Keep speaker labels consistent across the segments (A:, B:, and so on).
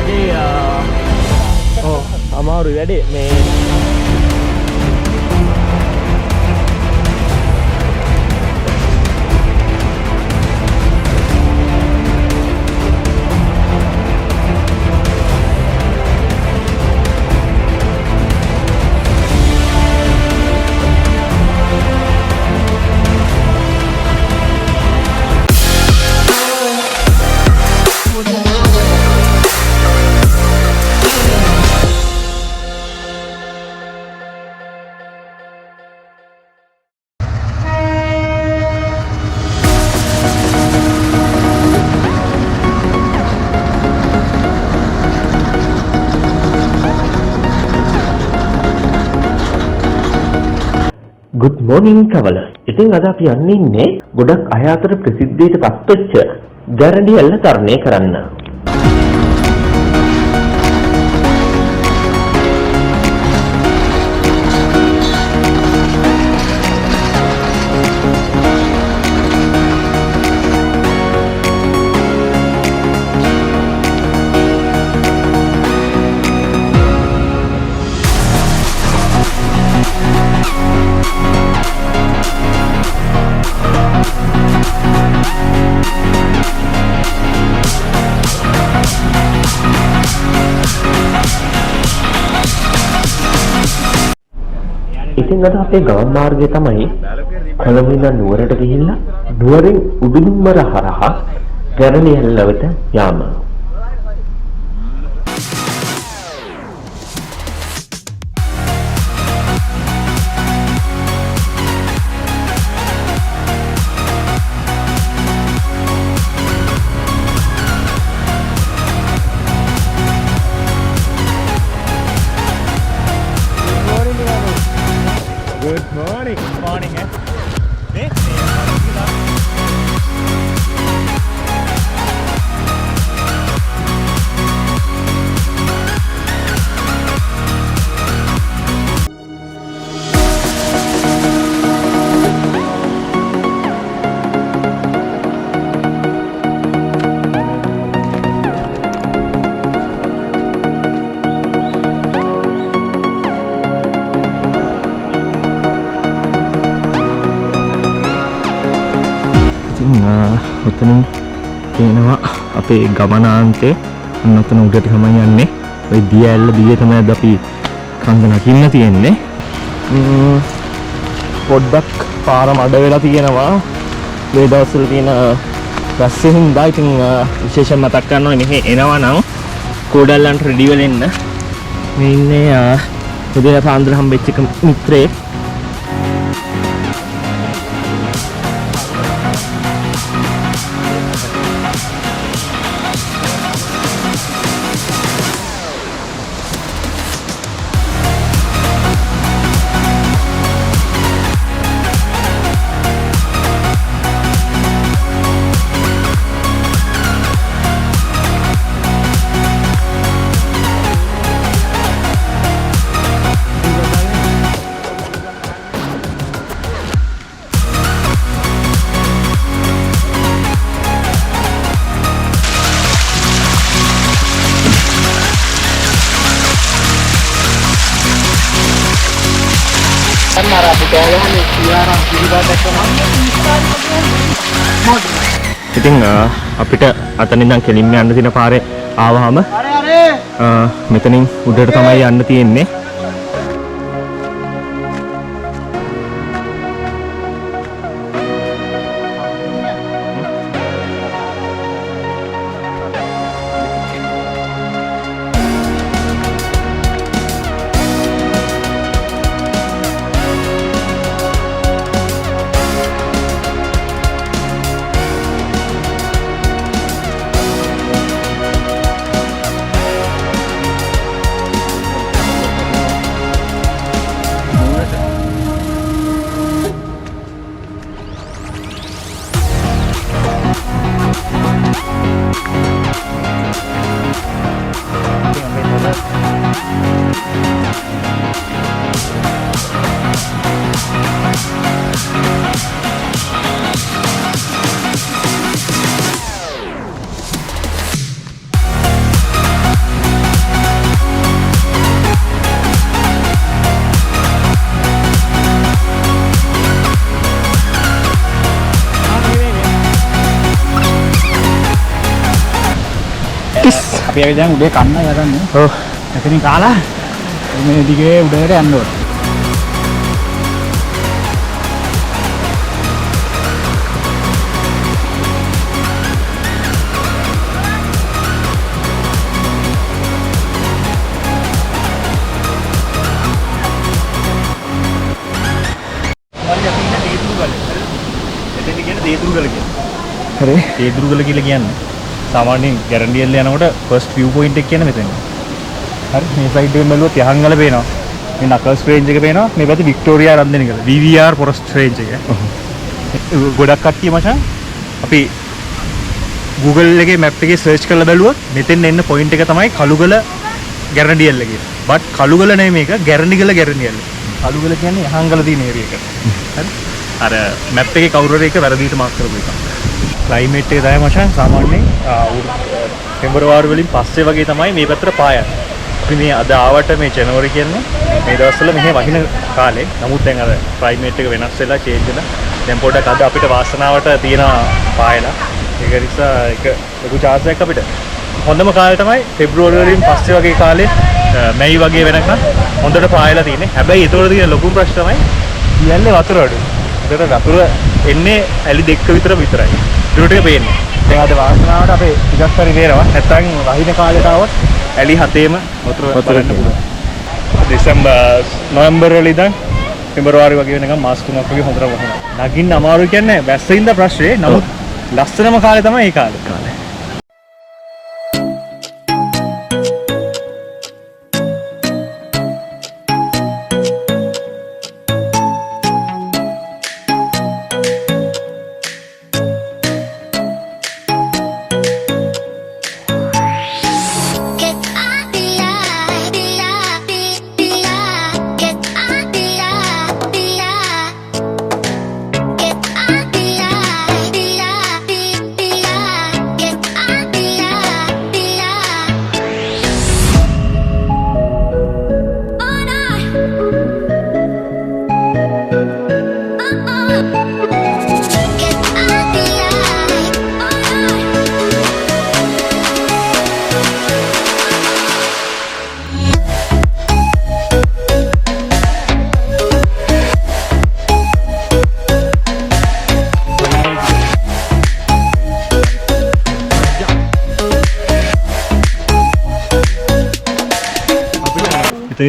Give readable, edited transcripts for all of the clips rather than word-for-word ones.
A: වගේ අමාරුයි වැඩේ මේ
B: Good morning traveler. ඉතින් අද අපි යන්නේ ඉන්නේ ගොඩක් අය අතර ප්‍රසිද්ධියට පත්වෙච්ච ගැරන්ඩි ඇල්ල තරණය කරන්න. ඉතින් අද අපේ ගමන් මාර්ගය තමයි කොළඹ ඉඳන් නුවරට ගිහිල්ලා නුවරින් උඩුදුම්බර හරහා ගැරණි ඇල්ල වෙත යාම.
A: Good morning. Morning, eh?
C: ඔතනින් තියෙනවා අපේ ගමනාන්තේ. අන්න ඔතන උඩට තමයි යන්නේ. ඔය දිය ඇල්ල දිගේ තමයි අද අපි කන්ද නකින්න තියෙන්නේ. පොඩ්ඩක් පාර මඩ වෙලා තියෙනවා. මේ දවස්වල තියෙන රස්සේ හින්දා ඉතින් විශේෂයෙන් මතක් කරනවා මෙහි එනවා නම් කෝඩල්ලන්ට රෙඩි වෙලා එන්න. මේ ඉන්නේ උදේ පාන්දර හම්බෙච්ච මිත්‍රයෙක්. ඉතින් අපිට අතන ඉඳන් කෙලින්ම යන්න තියෙන පාරේ ආවහම මෙතනින් උඩට තමයි යන්න තියෙන්නේ.
A: අපි අපි දැන් උඩේ කන්න යන්නේ.
C: ඔව්.
A: එතනින් කාලා මේ දිගේ උඩට යන්න ඕන.
C: හරි.
A: තේදුරුගල කියලා කියන්නේ සාමාන්‍යයෙන් ගැරන්ඩියල් යනකොට ෆස්ට් view point එක කියන්නේ මෙතන. හරි මේ සයිඩ් එකෙන් බැලුවොත් යහංගල පේනවා. මේ නකල්ස් රේන්ජ් එක පේනවා. මේ පැත්තේ වික්ටෝරියා රන්දෙනිකල VVR ෆොරස්ට් රේන්ජ් එක. ගොඩක් කට්ටිය මචං අපි Google එකේ map එකේ search කරලා බැලුවොත් මෙතෙන් එන්න point එක තමයි කළුගල ගැරන්ඩියල් එක. but කළුගල නෙමෙයි මේක ගැරන්ඩිගල ගැරන්ඩියල්. කළුගල කියන්නේ යහංගල තියෙන area එක. හරි. අර map එකේ කවුරු හරි එක වැරදිට මාක් කරපු එක. ක්ලයිමේට් එක තමයි මචං සාමාන්‍යයෙන් පෙබරවාරි වලින් පස්සේ වගේ තමයි මේ පැත්තට පායන්නේ. අපි මේ අද ආවට මේ ජනවාරි කියන්නේ මේ දවස්වල මෙහෙ වහින කාලේ. නමුත් දැන් අර ක්ලයිමේට් එක වෙනස් වෙලා චේන්ජ් වෙලා දැන් පොඩ්ඩක් අද අපිට වාසනාවට තියෙන පායලා. ඒක නිසා එක ලොකු chance එකක් අපිට. හොඳම කාලේ තමයි පෙබරවාරි වලින් පස්සේ වගේ කාලේ මැයි වගේ වෙනකන් හොඳට පායලා තියෙන්නේ. හැබැයි ඒතකොට තියෙන ලොකුම ප්‍රශ්න තමයි කියන්නේ වතුර අඩු. ඒතකොට වතුර එන්නේ ඇලි දෙක විතරයි. දුරට පේන්නේ. දැන් අද වාසනාවට අපේ ටිකක් හරි වේරවා. නැත්තම් වහින කාලේට આવොත් ඇලි 7ෙම වතුර බලන්න පුළුවන්. දෙසැම්බර් නොවැම්බර් වල ඉඳන් පෙබරවාරි වගේ වෙනකම් මාස 3ක් වගේ හොඳට වහනවා. නගින්න අමාරු කියන්නේ වැස්සෙන්ද ප්‍රශ්නේ. නමුත් ලස්සනම කාලේ තමයි මේ කාලේ.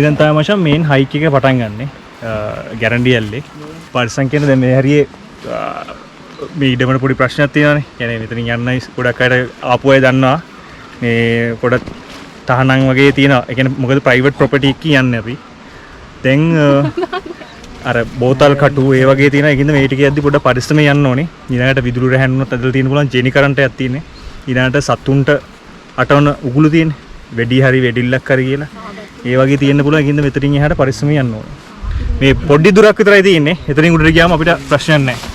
A: ඉතින් තමයි මචං මේන් හයික් එක පටන් ගන්නෙ ගැරන්ඩියල්ලේ පරිසම් කියන දැන් මේ හරියේ මේ ඉඩමට පොඩි ප්‍රශ්නයක් තියෙනවානේ. يعني මෙතනින් යන්නයි ගොඩක් අය ආපු අය දන්නවා මේ පොඩක් තහනම් වගේ තියෙනවා. ඒ කියන්නේ මොකද ප්‍රයිවට් ප්‍රොපර්ටි එක කියන්නේ අපි. දැන් අර බෝතල් කටු ඒ වගේ තියෙනවා. ඒකින්ද මේ ටික යද්දි පොඩක් පරිස්සමෙන් යන්න ඕනේ. ඊළඟට විදුලි රැහැන්නුනොත් ඇදලා තියෙන පුළුවන් ජෙනි කරන්ට් එකක් තියෙන්නේ. ඊළඟට සතුන්ට අටවන උගුළු තියෙන්නේ. වෙඩි හරි වෙඩිල්ලක් හරි කියලා. ඒ වගේ තියෙන්න පුළුවන්. ඒකින්ද මෙතනින් එහාට පරිස්සමෙන් යන්න ඕනේ. මේ පොඩි දුරක් විතරයි තියෙන්නේ. එතනින් උඩට ගියාම අපිට ප්‍රශ්නයක් නැහැ.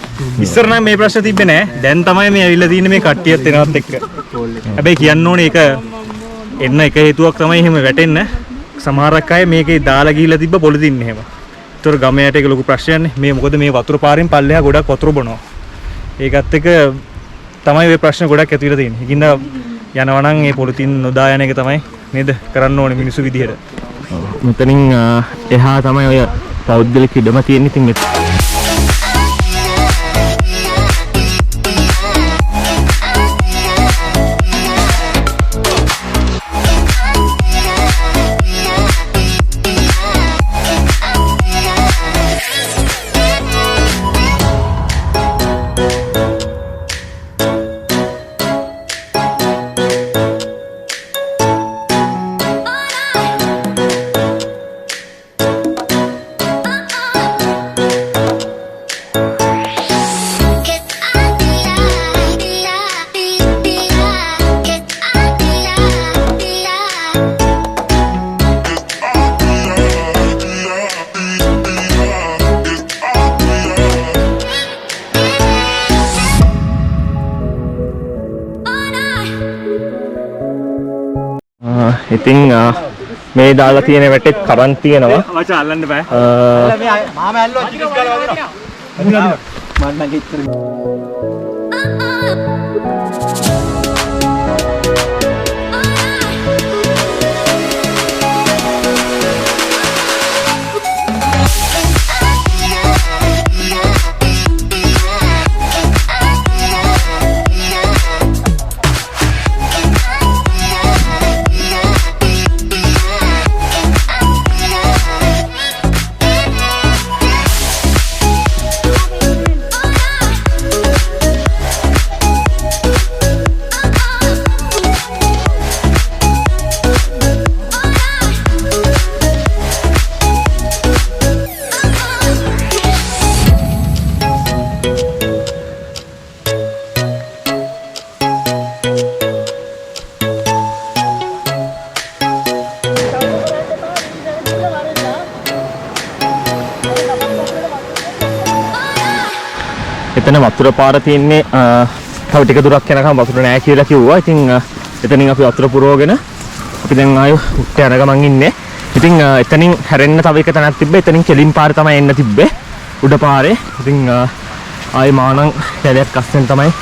A: ඉස්සර නම් මේ ප්‍රශ්න තිබ්බේ නැහැ. දැන් තමයි මේ ඇවිල්ලා තියෙන්නේ මේ කට්ටියත් එනවත් එක්ක. හැබැයි කියන්න ඕනේ ඒක එන්න එක හේතුවක් තමයි එහෙම වැටෙන්න. සමහරක් අය මේකේ දාලා ගිහිල්ලා තිබ්බ පොලිතින් එහෙම. ඒතර ගමයට ඒක ලොකු ප්‍රශ්නයක් නේ. මේ මොකද මේ වතුර පාරෙන් පල්ලෙහා ගොඩක් වතුර බොනවා. ඒකත් එක්ක තමයි මේ ප්‍රශ්න ගොඩක් ඇති වෙලා තියෙන්නේ. ඒකින්ද යනවා නම් මේ පොලිතින් නොදා යන එක තමයි නේද කරන්න ඕනේ මිනිස්සු විදිහට.
C: මෙතනින් එහා තමයි ඔය පෞද්ගලික ඉඩම තියෙන්නේ. ඉතින් ඉතින් මේ දාලා තියෙන වැටෙත් කරන් තියෙනවා.
A: මචං අල්ලන්න බෑ. මාම ඇල්ලුවා චිකස් ගාලා වදිනවා. මම නම් ගෙච්චර.
C: එතන වතුර පාර තියෙන්නේ තව ටික දුරක් යනකම් වතුර නැහැ කියලා කිව්වා. ඉතින් එතනින් අපි වතුර පුරවගෙන අපි දැන් ආයෙ උඩට යන ගමන් ඉන්නේ. ඉතින් එතනින් හැරෙන්න තව එක තැනක් තිබ්බේ. එතනින් කෙලින් පාර තමයි එන්න තිබ්බේ. උඩ පාරේ. ඉතින් ආයෙ මානම් කැලයක් අස්සෙන් තමයි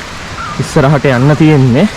C: ඉස්සරහට යන්න තියෙන්නේ.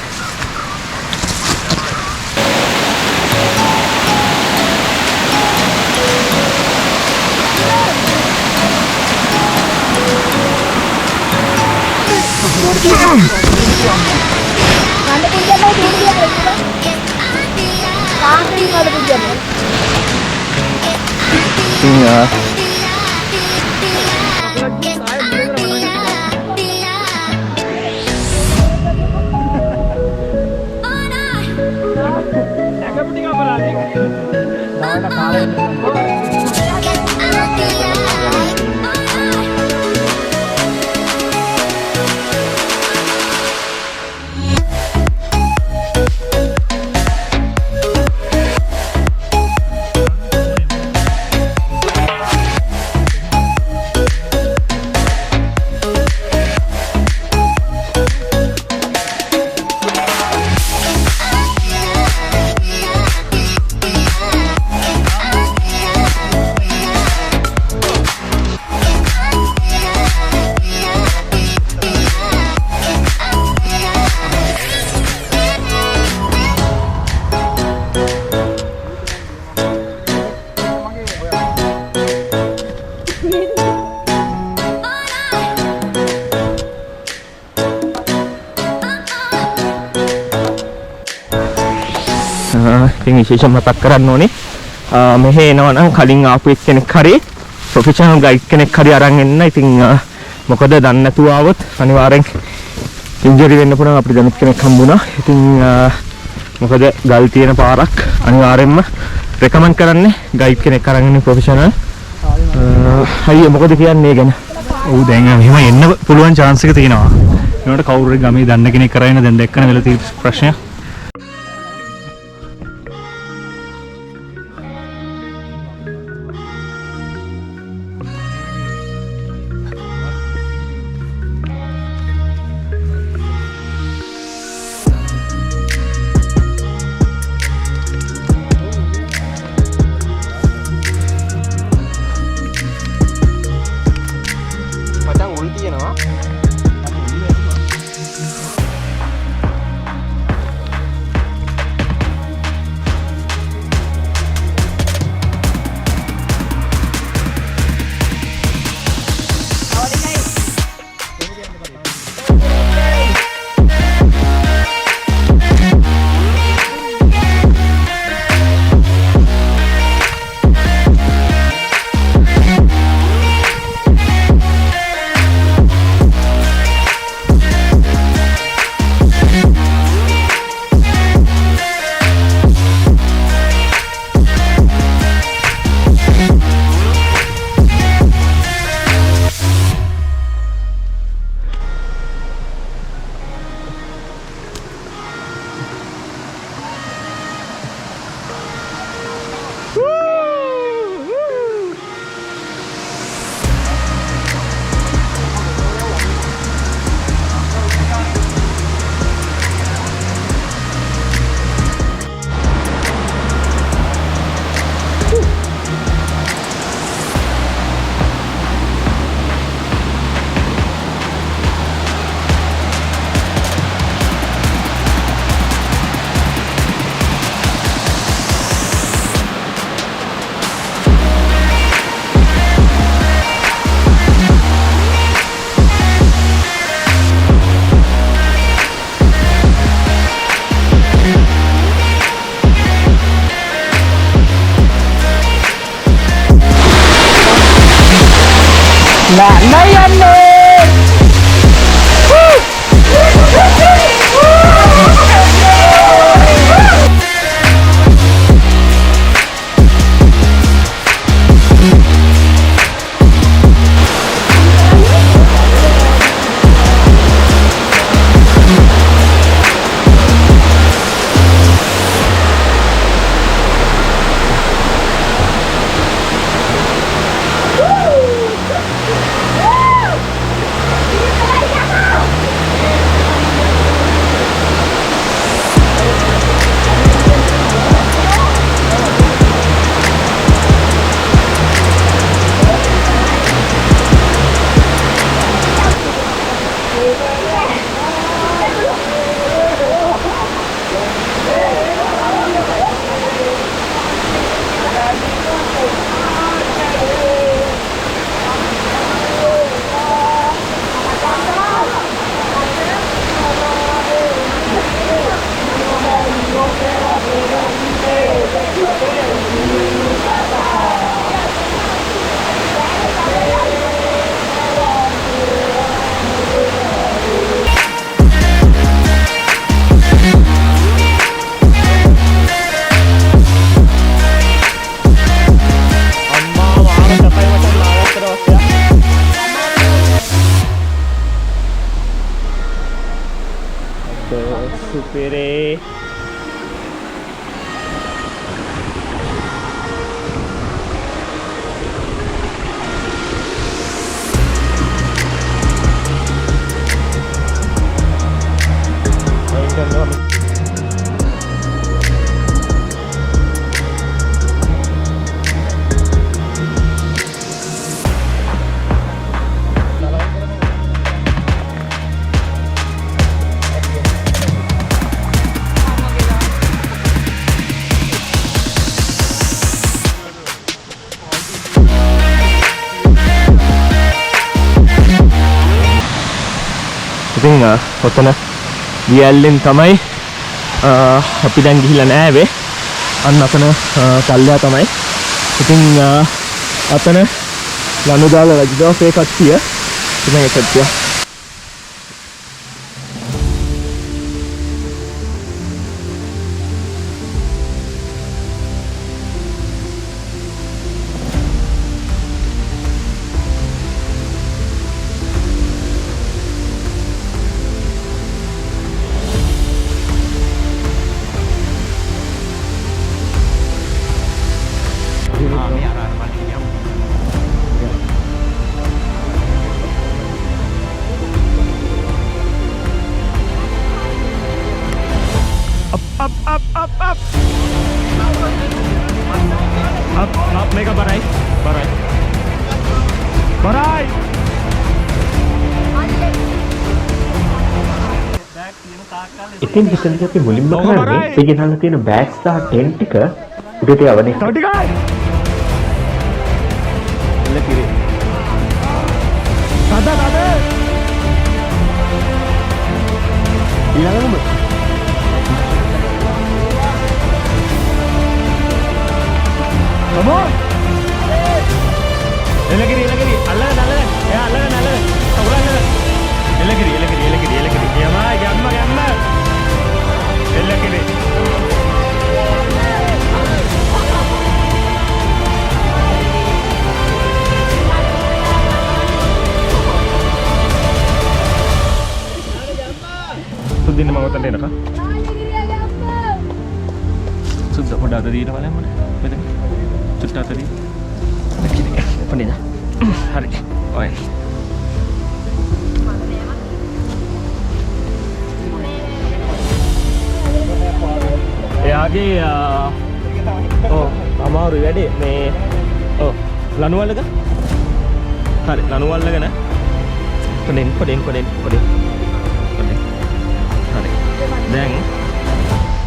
C: ඉතින් විශේෂයෙන් මතක් කරන්න ඕනේ මෙහෙ එනවා නම් කලින් ආපු එක්කෙනෙක් හරි ප්‍රොෆෙෂනල් ගයිඩ් කෙනෙක් හරි අරන් එන්න. ඉතින් මොකද දන්නේ නැතුව આવොත් අනිවාර්යෙන් ඉන්ජරි වෙන්න පුළුවන්. අපිට දැනුත් කෙනෙක් හම්බුණා. ඉතින් මොකද ගල් තියෙන පාරක් අනිවාර්යෙන්ම රෙකමන්ඩ් කරන්නේ ගයිඩ් කෙනෙක් අරන් ඉන්න ප්‍රොෆෙෂනල්. අයියෝ මොකද කියන්නේ ගැන?
A: ඔව් දැන් එහෙම එන්න පුළුවන් chance එක තියෙනවා. ඒකට කවුරු හරි ගමේ දන්න කෙනෙක් කරගෙන දැන් දැක්කම වෙලා තියෙන ප්‍රශ්නය.
C: ඔතන වියල්ලෙන් තමයි අපි දැන් ගිහිල්ලා නෑවේ. අන්න අතන කල්යා තමයි. ඉතින් අතන ලනු දාලා රජදවසේ කට්ටිය ඉතින් ඒ කට්ටිය up මේක බරයි
B: ඉතින් මෙතනදී අපි මුලින්ම කරන්නේ මේ ගෙනල්ලා තියෙන බෑග් සහ ටෙන්ට් ටික උඩට යවන එක.
C: Come on! Elagiri. Allagan. Ya, allagan. Tawuran. Elagiri. Gamma. Elagiri. Suddin mangota dena ka? Sudda poda ada dina wala mana? Betul. Sudah tadi. Apa nih? Hari. Oh ini. එයාගේ අමාරු වැඩේ මේ ලනුවල්ලක හරි ලනුවල්ලගෙන පොඩෙන් හරි දැන්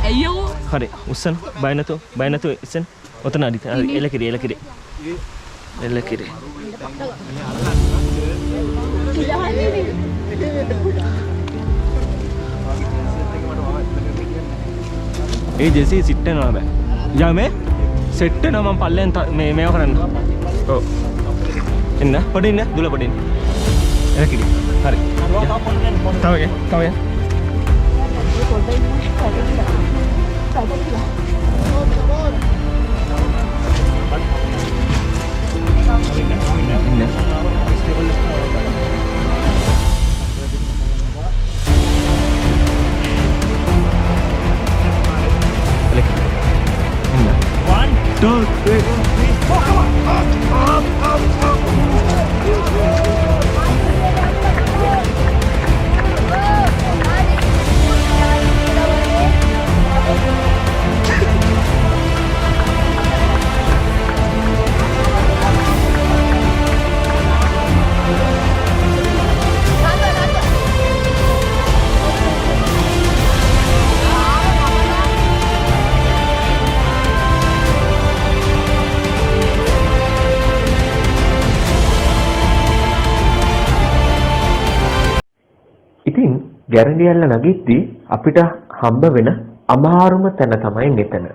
C: අයියෝ හරි උස්සන බය නැතුව ඉස්සෙන් ඔතන අදිට හරි එලකිරි ඒ ජෙසි සිට් වෙනවා බෑ. යා මේ සෙට් වෙනවා මම පල්ලෙන් මේව කරන්න. ඔව්. එන්න පොඩින්න දුල පොඩින්න. එලකිරි. හරි. තව යා. One, two, three, four, come on! Up!
B: ඉතින් ගැරන්ඩි ඇල්ල නගිද්දී අපිට හම්බ වෙන අමාරුම තැන තමයි මෙතන.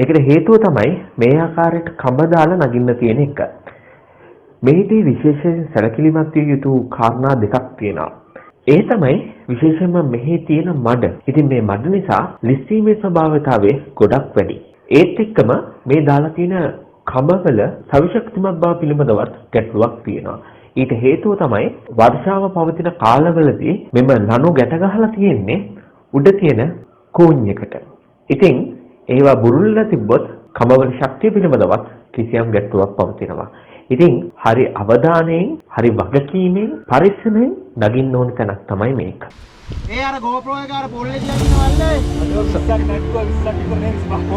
B: ඒකට හේතුව තමයි මේ ආකාරයට කඹ දාලා නගින්න තියෙන එක. මේකේ විශේෂයෙන් සැලකිලිමත් විය යුතු කාරණා දෙකක් තියෙනවා. ඒ තමයි විශේෂයෙන්ම මෙහි තියෙන මඩ. ඉතින් මේ මඩ නිසා ලිස්සීමේ ස්වභාවතාවය ගොඩක් වැඩි. ඒත් එක්කම මේ දාලා තියෙන කඹවල සවිශක්තිමත් බව පිළිබඳවත් ගැටලුවක් තියෙනවා. ඊට හේතුව තමයි වර්ෂාව පවතින කාලවලදී මෙම ලනු ගැට ගහලා තියෙන්නේ උඩ තියෙන කෝණ්‍යයකට. ඉතින් ඒවා බුරුල්ලා තිබ්බොත් කඹවල ශක්තිය පිළිබඳවත් කිසියම් ගැටලුවක් පවතිනවා. ඉතින් හරි අවධානයෙන්, හරි වගකීමෙන්, පරිස්සමෙන් නගින්න ඕන තැනක් තමයි මේක.
D: ඒ අර GoPro එක අර පොල්ලේ තියන් ඉන්නවල්ලේ.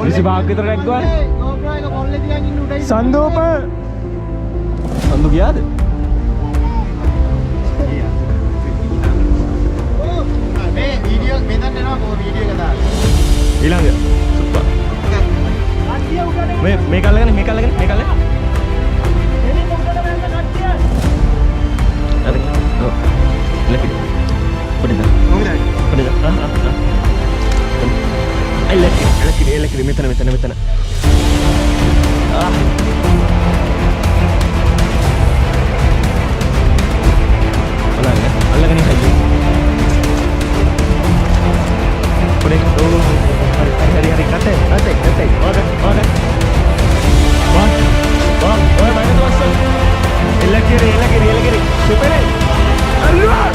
C: විසි භාග විතර නැග්ගවනේ.
D: GoPro එක පොල්ලේ තියන් ඉන්න උඩ ඉන්න.
C: සන්දු ගියාද?
D: මේ වීඩියෝ මෙතන එනවා කො වීඩියෝ එක දාන්න.
C: ඊළඟ සුප්පා. මේක අල්ලගෙන
D: එනේ මොකද වෙන්නේ කට්ටිය?
C: හරි. ඔව්. ලෙපි. Pudita. Pudita. Elakiri. Metana. Alla kani haji. Pudita. Hari. Kate. Wada. Wah, mana tu asal? Elakiri. Supaya. Allah.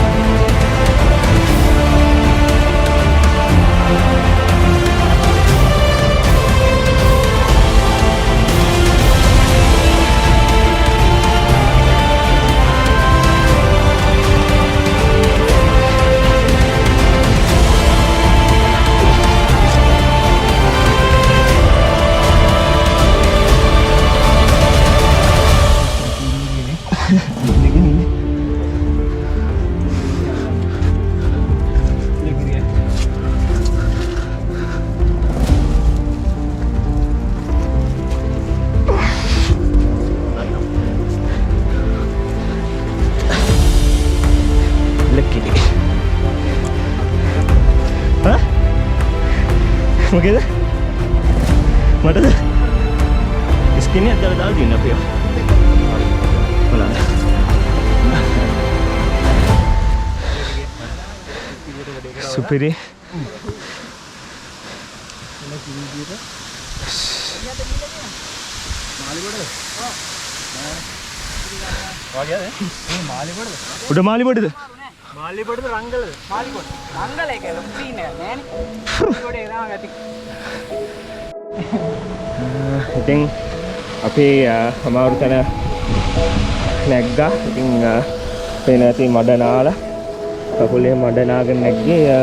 C: Moga mata skin ni ada di na pia. Wala. Superi. Udah mali bodu. Ranggal. Ranggal එක ලොක්ටි නෑ නෑනේ. පොඩි එනවා ගැටි. ඉතින් අපි අමාරු තැන නැග්ගා. ඉතින් පේන ඇති මඩ නාලා. කකුලේ මඩ නාගෙන නැග්ගේ.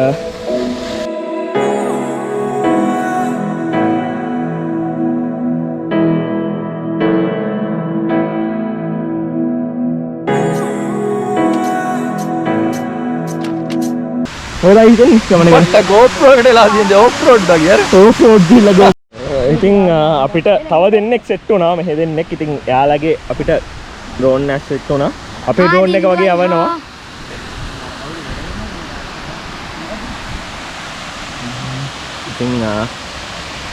C: Orang itu macam mana?
D: Kita GoPro kita lagi di off-road lagi ya.
C: Off-road di lagu. Iting apita tawa dennek set වුණා මෙහෙ දෙන්නෙක්. ඉතින් එයාලගේ අපිට drone එක set වුණා. අපේ drone එක වගේ යවනවා. ඉතින්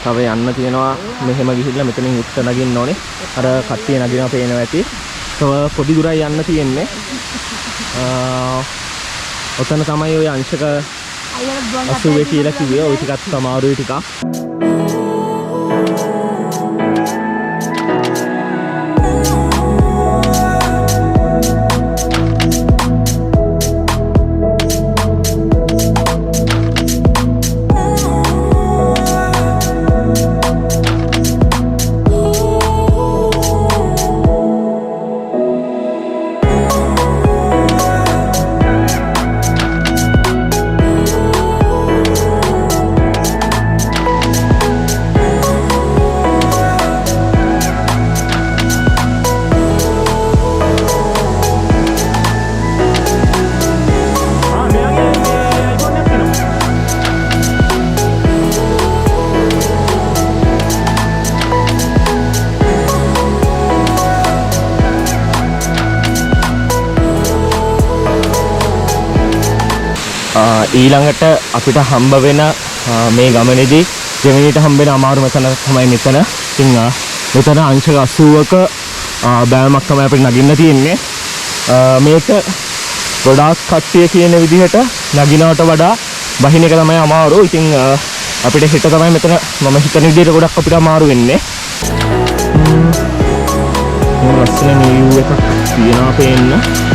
C: තව යන්න තියෙනවා. මෙහෙම ගිහිල්ලා මෙතනින් උත්ත නගින්න ඕනේ. අර කට්ටිය නගිනවා පේනවා ඇති. තව පොඩි දුරයි යන්න තියෙන්නේ. ඔතන තමයි ඔය අංශක 80 කියලා කිව්වේ. ඔය ටිකත් අමාරුයි ටිකක්. ඊළඟට අපිට හම්බ වෙන මේ ගමනේදී දෙවෙනිට හම්බ වෙන අමාරුම තැන තමයි මෙතන. ඉතින් මෙතන අංශක 80ක බෑමක් තමයි අපිට නගින්න තියෙන්නේ. මේක ගොඩාක් කට්ටිය කියන විදිහට නගිනවට වඩා බහින එක තමයි අමාරු. ඉතින් අපිට හිත තමයි මෙතන මම හිතන විදිහට ගොඩක් අපිට අමාරු වෙන්නේ. මේ ලස්සන නිව් එකක් තියෙනවා පේන්න.